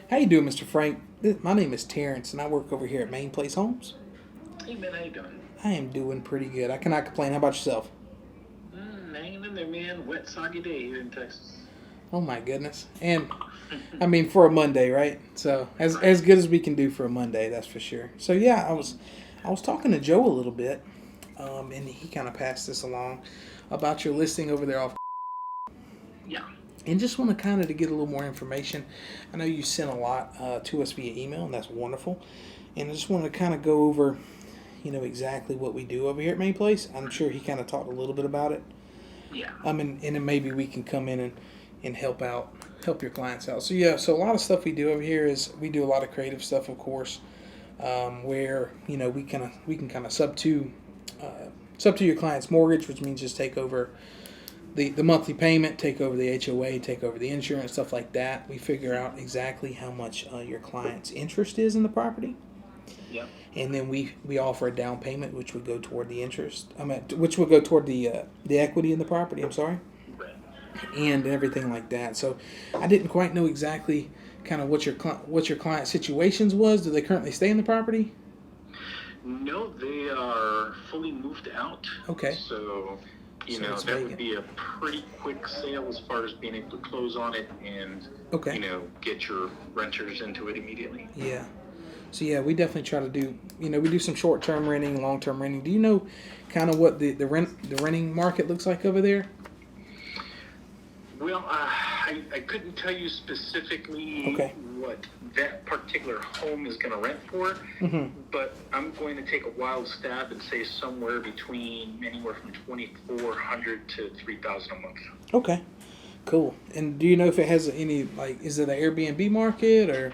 How you doing, Mr. Frank? My name is Terrence, and I work over here at Main Place Homes. Hey man, how you doing? I am doing pretty good. I cannot complain. How about yourself? Hanging in there, man. Wet, soggy day here in Texas. Oh my goodness! And I mean, for a Monday, right? So Right. as good as we can do for a Monday, that's for sure. So yeah, I was talking to Joe a little bit, and he kind of passed this along about your listing over there off. Yeah. And just want to kind of to get a little more information. I know you sent a lot to us via email, and that's wonderful. And I just want to kind of go over, exactly what we do over here at Main Place. I'm sure he kind of talked a little bit about it. Yeah. And then maybe we can come in and help your clients out. So yeah, so a lot of stuff we do over here is we do a lot of creative stuff, of course, where we can kind of sub to your client's mortgage, which means just take over the monthly payment, take over the HOA, take over the insurance, stuff like that. We figure out exactly how much your client's interest is in the property, Yep. and then we offer a down payment, which would go toward the interest. Which would go toward the equity in the property. I'm sorry, Right. and everything like that. So I didn't quite know exactly kind of what your client situations was. Do they currently stay in the property? No, they are fully moved out. Okay. So, So that it's would vacant. be a pretty quick sale as far as being able to close on it and, Okay. get your renters into it immediately. Yeah. So yeah, we definitely try to do. We do some short term renting, long term renting. Do you know kind of what the renting market looks like over there? Well, I couldn't tell you specifically Okay. what that particular home is going to rent for, Mm-hmm. but I'm going to take a wild stab and say somewhere between anywhere from 2,400 to 3,000 a month. Okay. Cool. And do you know if it has any is it an Airbnb market or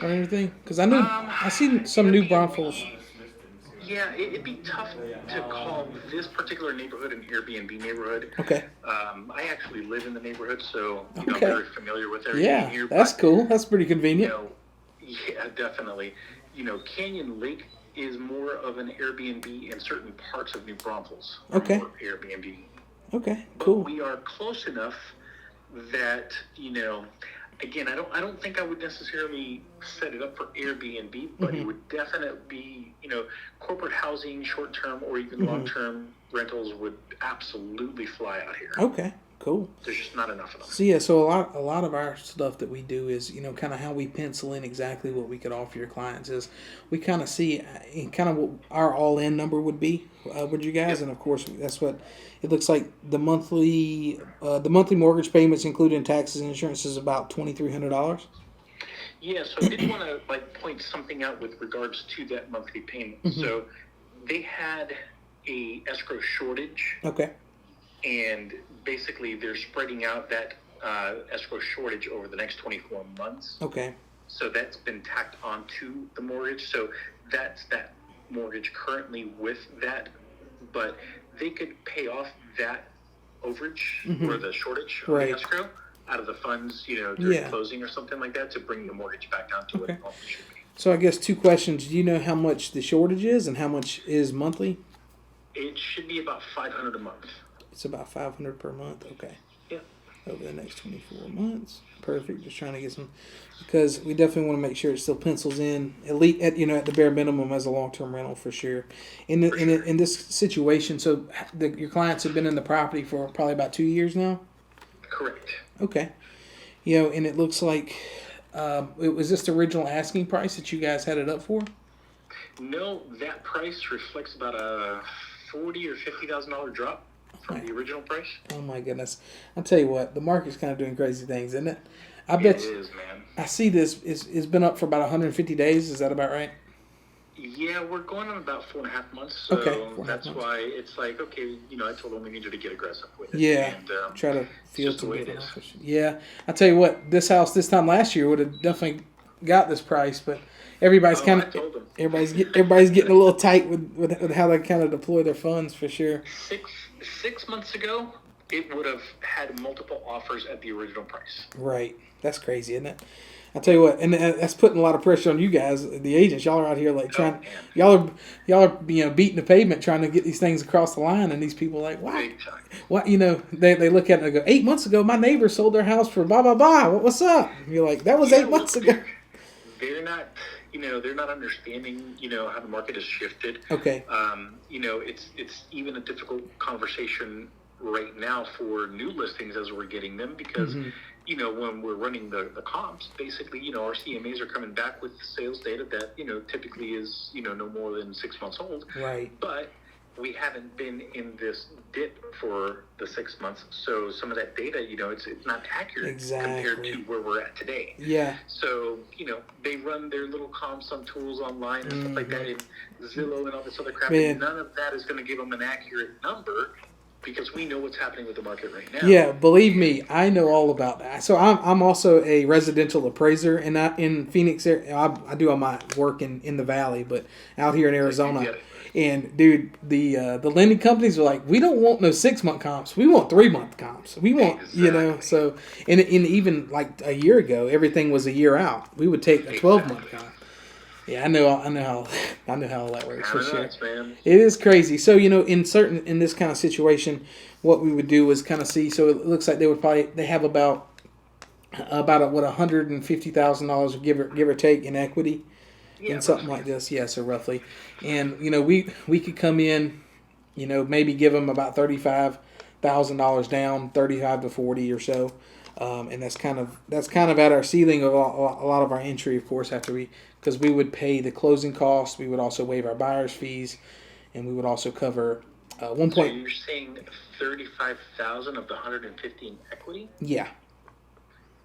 anything? Because I know I seen some new Braunfels. Yeah, it'd be tough to call this particular neighborhood an Airbnb neighborhood. Okay. I actually live in the neighborhood, so I'm Okay. very familiar with everything Yeah, here. that's But cool. That's pretty you convenient. know, yeah, definitely. Canyon Lake is more of an Airbnb in certain parts of New Braunfels. Okay. More Airbnb. Okay. But Cool. we are close enough that, again, I don't think I would necessarily set it up for Airbnb, but it would definitely be, corporate housing, short-term or even long-term rentals would absolutely fly out here. Okay. Cool. There's just not enough of them. So yeah, so a lot of our stuff that we do is kind of how we pencil in exactly what we could offer your clients is we kind of see kind of what our all in number would be with you guys, and of course that's what it looks like. The monthly mortgage payments, including taxes and insurance, is about $2,300. Yeah, so I did want to point something out with regards to that monthly payment. So they had a escrow shortage, Okay. and basically they're spreading out that escrow shortage over the next 24 months. Okay. So that's been tacked onto the mortgage. So that's that mortgage currently with that, but they could pay off that overage or the shortage of Right. the escrow out of the funds, during Yeah. closing or something like that to bring the mortgage back down to what Okay. it normally should be. So I guess two questions. Do you know how much the shortage is and how much is monthly? It should be about $500 a month. It's about 500 per month. Okay. Yeah. Over the next 24 months. Perfect. Just trying to get some, because we definitely want to make sure it still pencils in at least at the bare minimum as a long term rental for sure. In this situation, so your clients have been in the property for probably about 2 years now. Correct. Okay. And it looks like it was this the original asking price that you guys had it up for. No, that price reflects about a $40,000 or $50,000 drop from Okay. the original price. Oh my goodness! I'll tell you what, the market's kind of doing crazy things, isn't it? I It bet is, man. I see this. It's been up for about 150 days. Is that about right? Yeah, we're going on about 4.5 months, so Okay, 4.5 that's months. why it's like, okay, I told them we needed to get aggressive with it. Yeah. And, Try to field just the some way it different is. offers. Yeah, I tell you what, this house this time last year would have definitely got this price, but everybody's Oh, kind I of told them. everybody's getting a little tight with how they kind of deploy their funds for sure. Six months ago, it would have had multiple offers at the original price. Right. That's crazy, isn't it? I'll tell you what, and that's putting a lot of pressure on you guys, the agents. Y'all are out here like trying, y'all are beating the pavement trying to get these things across the line, and these people are like, why? What they look at it and go, 8 months ago, my neighbor sold their house for blah blah blah. What's up? And you're like, that was 8 months ago. They're not, they're not understanding, how the market has shifted. Okay. It's even a difficult conversation right now for new listings as we're getting them because. Mm-hmm. When we're running the comps, basically, our CMAs are coming back with sales data that, typically is, no more than 6 months old. Right. But we haven't been in this dip for the 6 months. So some of that data, it's not accurate compared to where we're at today. Yeah. So, they run their little comps on tools online and stuff like that in Zillow and all this other crap. And none of that is going to give them an accurate number. Because we know what's happening with the market right now. Yeah, believe me, I know all about that. So I'm also a residential appraiser, and in Phoenix area. I do all my work in the Valley, but out here in Arizona. And dude, the lending companies are like, we don't want no 6 month comps. We want 3 month comps. We want So and even like a year ago, everything was a year out. We would take a 12-month comp. Yeah, I know how all that works for sure. It is crazy. So in this kind of situation, what we would do is kind of see. So it looks like they have about $150,000 give or take in equity, in something like this. Yeah, so roughly, and we could come in, maybe give them about $35,000 down, 35 to 40 or so. And that's kind of at our ceiling of a lot of our entry, of course, because we would pay the closing costs, we would also waive our buyer's fees, and we would also cover one point. So you're saying 35,000 of the 150 in equity? Yeah.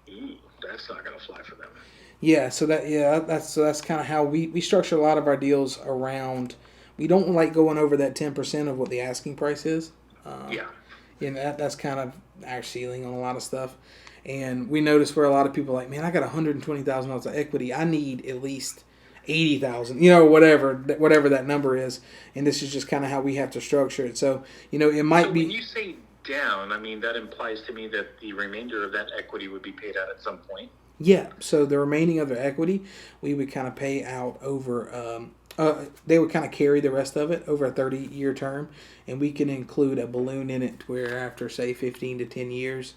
Ooh, that's not going to fly for them. Yeah, so that's kind of how we structure a lot of our deals around. We don't like going over that 10% of what the asking price is. That's kind of our ceiling on a lot of stuff. And we notice where a lot of people are like, man, I got $120,000 of equity. I need at least $80,000, whatever that number is. And this is just kind of how we have to structure it. So, it might be. When you say down, I mean, that implies to me that the remainder of that equity would be paid out at some point. Yeah. So the remaining of their equity, we would kind of pay out over. They would kind of carry the rest of it over a 30-year term, and we can include a balloon in it where after, say, 15 to 10 years,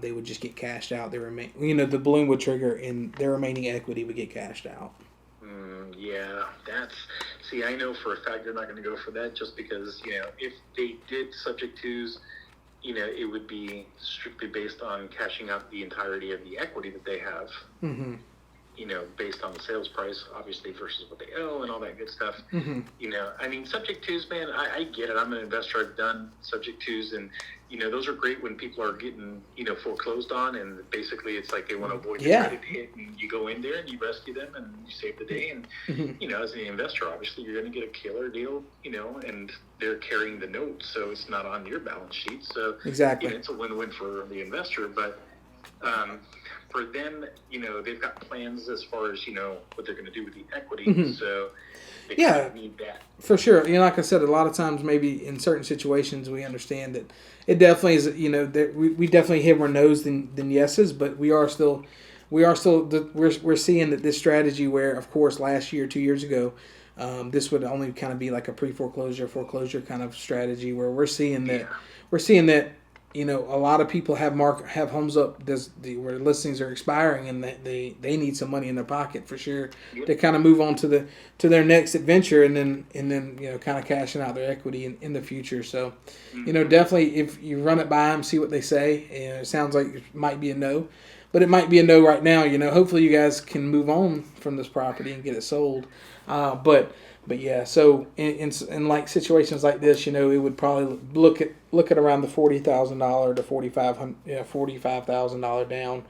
they would just get cashed out. The balloon would trigger, and their remaining equity would get cashed out. I know for a fact they're not going to go for that just because, if they did subject twos, it would be strictly based on cashing out the entirety of the equity that they have. Mm-hmm. Based on the sales price, obviously, versus what they owe and all that good stuff. Mm-hmm. Subject twos, man, I get it. I'm an investor. I've done subject twos, and, those are great when people are getting, foreclosed on, and basically it's like they want to avoid the credit hit, and you go in there and you rescue them and you save the day. And, as an investor, obviously, you're going to get a killer deal, and they're carrying the note, so it's not on your balance sheet. So exactly, it's a win-win for the investor, but for them, they've got plans as far as, what they're going to do with the equity. Mm-hmm. So they kind of need that. For sure. Like I said, a lot of times maybe in certain situations we understand that it definitely is, that we definitely hear more no's than yeses, but we're seeing that this strategy where, of course, last year, 2 years ago, this would only kind of be like a pre-foreclosure, foreclosure kind of strategy where we're seeing that a lot of people have homes up where listings are expiring, and they need some money in their pocket for sure to kind of move on to their next adventure, and then kind of cashing out their equity in the future. So, definitely if you run it by them, see what they say. It sounds like it might be a no, but it might be a no right now. Hopefully you guys can move on from this property and get it sold. But yeah, so in like situations like this, it would probably look at around the $40,000 to $45,000 down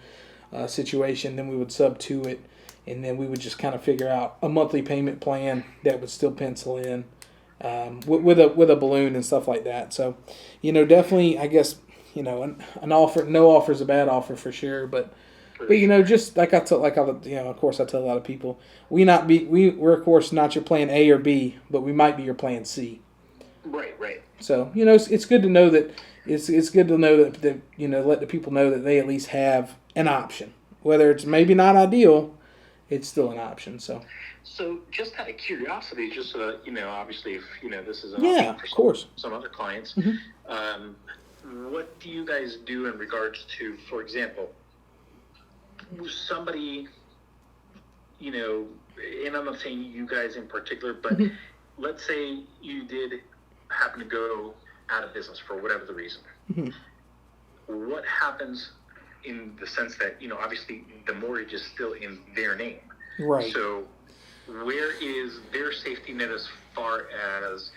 situation. Then we would sub to it, and then we would just kind of figure out a monthly payment plan that would still pencil in with a balloon and stuff like that. So, definitely, I guess an offer, no offer is a bad offer for sure, but just like of course I tell a lot of people, we're of course not your plan A or B, but we might be your plan C. Right. So, it's good to know that, it's good to know that let the people know that they at least have an option, whether it's maybe not ideal, it's still an option. So just out of curiosity, just obviously, if this is an yeah, option for of course, some other clients, mm-hmm. What do you guys do in regards to, for example, somebody, and I'm not saying you guys in particular, but mm-hmm. let's say you did happen to go out of business for whatever the reason. Mm-hmm. What happens in the sense that, obviously the mortgage is still in their name. Right. So where is their safety net as far as,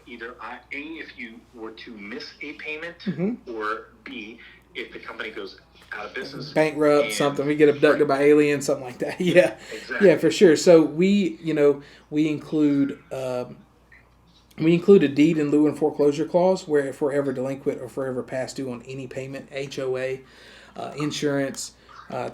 either A, if you were to miss a payment, mm-hmm. or B, if the company goes out of business, bankrupt, something, we get abducted by aliens, something like that. Yeah, exactly. Yeah, for sure. So we include a deed in lieu and foreclosure clause where if we're ever delinquent or forever past due on any payment, HOA, insurance,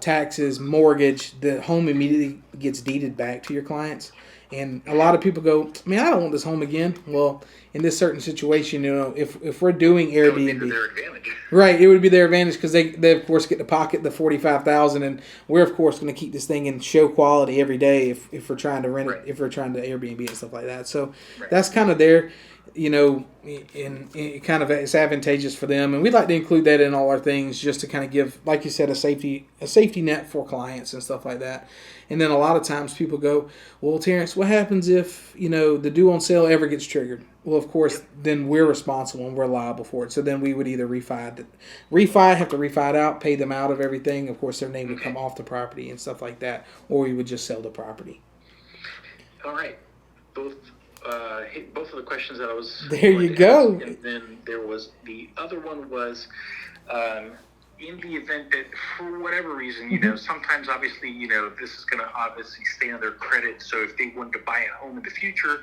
taxes, mortgage, the home immediately gets deeded back to your clients. And a lot of people go, man, I don't want this home again. Well, in this certain situation, if we're doing Airbnb, their advantage. Right, it would be their advantage because they of course get to pocket the $45,000, and we're of course going to keep this thing in show quality every day if we're trying to rent it, if we're trying to Airbnb and stuff like that. So that's kind of their, in kind of it's advantageous for them, and we'd like to include that in all our things just to kind of give, like you said, a safety net for clients and stuff like that. And then a lot of times people go, well, Terrence, what happens if the due on sale ever gets triggered? Well, of course, then we're responsible and we're liable for it. So then we would either have to refi it out, pay them out of everything. Of course, their name would come off the property and stuff like that, or we would just sell the property. All right, both of the questions that I was there you go. Ask, and then there was the other one was. In the event that, for whatever reason, sometimes obviously, this is going to obviously stay on their credit. So if they wanted to buy a home in the future,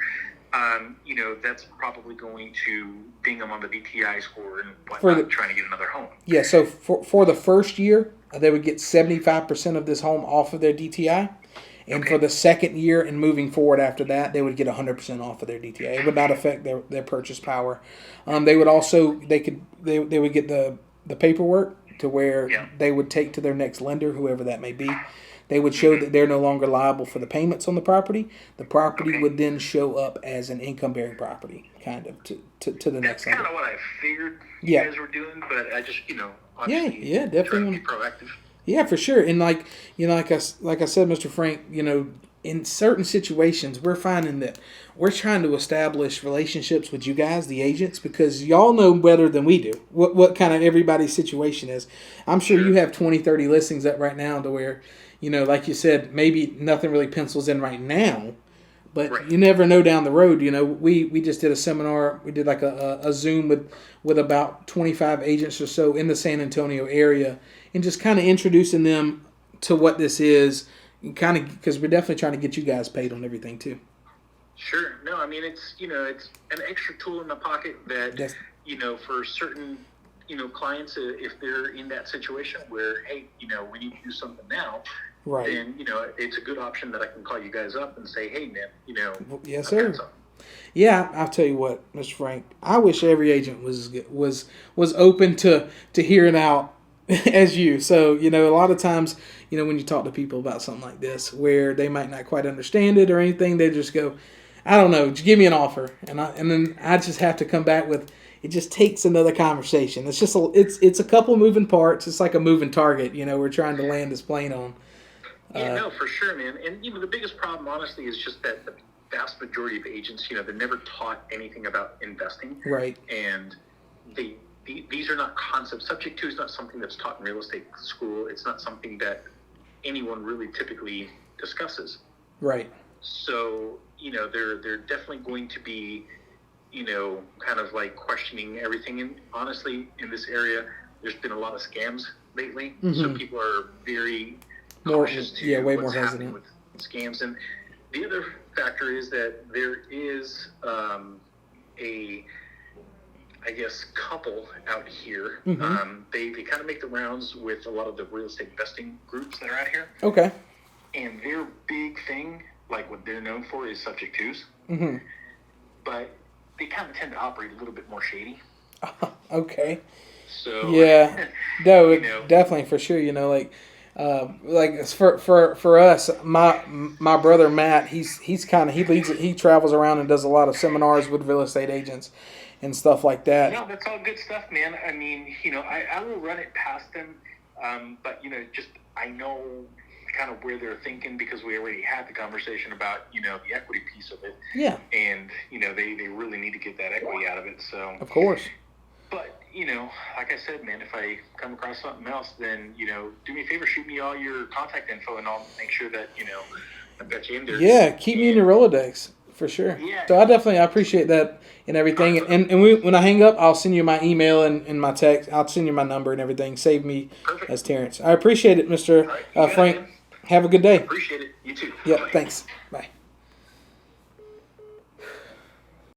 that's probably going to ding them on the DTI score and whatnot, trying to get another home. Yeah, so for the first year, they would get 75% of this home off of their DTI. And for the second year and moving forward after that, they would get 100% off of their DTI. It would not affect their purchase power. They would also, they would get the paperwork to where they would take to their next lender, whoever that may be. They would show that they're no longer liable for the payments on the property. The property would then show up as an income-bearing property, kind of, to the next lender. That's kind of what I figured you guys were doing, but I just, obviously definitely trying to be proactive. Yeah, for sure. And like I said, Mr. Frank, in certain situations, we're finding that we're trying to establish relationships with you guys, the agents, because y'all know better than we do what kind of everybody's situation is. I'm sure you have 20, 30 listings up right now to where, like you said, maybe nothing really pencils in right now, but you never know down the road. We just did a seminar. We did like a Zoom with about 25 agents or so in the San Antonio area, and just kind of introducing them to what this is, kind of because we're definitely trying to get you guys paid on everything too. Sure. No, I mean it's an extra tool in the pocket that for certain clients, if they're in that situation where hey we need to do something now. Right. Then it's a good option that I can call you guys up and say, hey man, yes sir. Yeah, I'll tell you what, Mr. Frank, I wish every agent was open to hearing out as you. So, a lot of times, when you talk to people about something like this, where they might not quite understand it or anything, they just go, I don't know, just give me an offer. And then I just have to come back with, it just takes another conversation. It's just, it's a couple moving parts. It's like a moving target, we're trying to land this plane on. Yeah, no, for sure, man. And, the biggest problem, honestly, is just that the vast majority of agents, they're never taught anything about investing. Right. And these are not concepts. Subject to is not something that's taught in real estate school. It's not something that anyone really typically discusses. Right. So, they're definitely going to be, kind of like questioning everything. And honestly, in this area, there's been a lot of scams lately. Mm-hmm. So people are very cautious to way what's more happening hesitant with scams. And the other factor is that there is couple out here. Mm-hmm. They kind of make the rounds with a lot of the real estate investing groups that are out here. Okay. And their big thing, like what they're known for, is subject twos. Mm-hmm. But they kind of tend to operate a little bit more shady. Okay. So Yeah. No, you know, definitely for sure. Like it's for us, my brother Matt, he's kind of he travels around and does a lot of seminars with real estate agents and stuff like that. no, that's all good stuff, man. I mean, I will run it past them, but just I know kind of where they're thinking because we already had the conversation about the equity piece of it, Yeah, and they really need to get that equity out of it. So, of course. but like I said, man, if I come across something else, then do me a favor, shoot me all your contact info, and I'll make sure that I've got you in there. Yeah, keep me in your Rolodex for sure. Yeah. So I appreciate that and everything. And when I hang up, I'll send you my email and my text. I'll send you my number and everything. Save me Perfect. as Terrence. I appreciate it, Mr. All right, you got it, Frank. man. Have a good day. Appreciate it. You too. Yeah, Bye. thanks. Bye.